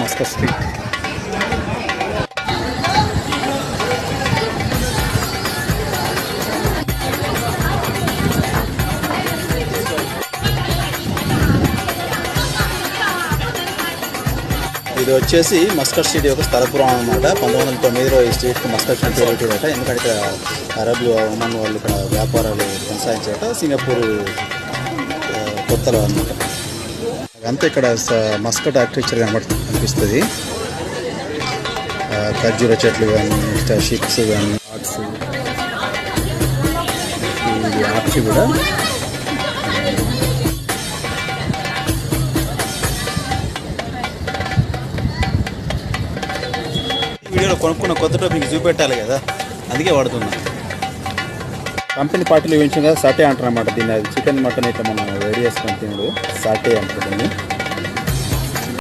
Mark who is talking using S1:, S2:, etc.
S1: Muscat street. ఇది వచ్చేసి Muscat street యొక్క స్థలపురం అనమాట. 1909లో ఈ స్ట్రీట్కి మస్కట్ స్ట్రీట్ పేరు పెట్టారట. ఎందుకంటే ఇక్కడ అరబ్లు ఒమన్ వాళ్ళు ఇక్కడ వ్యాపారాలు కొనసాగించారట. సింగపూర్ కొత్తలో అనమాట. అంతా ఇక్కడ మస్కట్ ఆర్కిటెక్చర్ కనిపిస్తుంది. ఖర్జూర చెట్లు కానీ, షిప్స్ కానీ, ఆర్ట్స్, ఇది ఆర్ట్స్ కూడా. వీడియోలో కొనుక్కున్న కొత్త టోపీకి చూపెట్టాలి కదా, అందుకే వాడుతున్నా. కంపెనీ పార్టీలు వేయించాం కదా, సాటే అంటారు అన్నమాట దీన్ని. అది చికెన్ మటన్ ఇట్లా మనం వేడి చేసుకొని తినడు, సాటే అంటారు దీన్ని.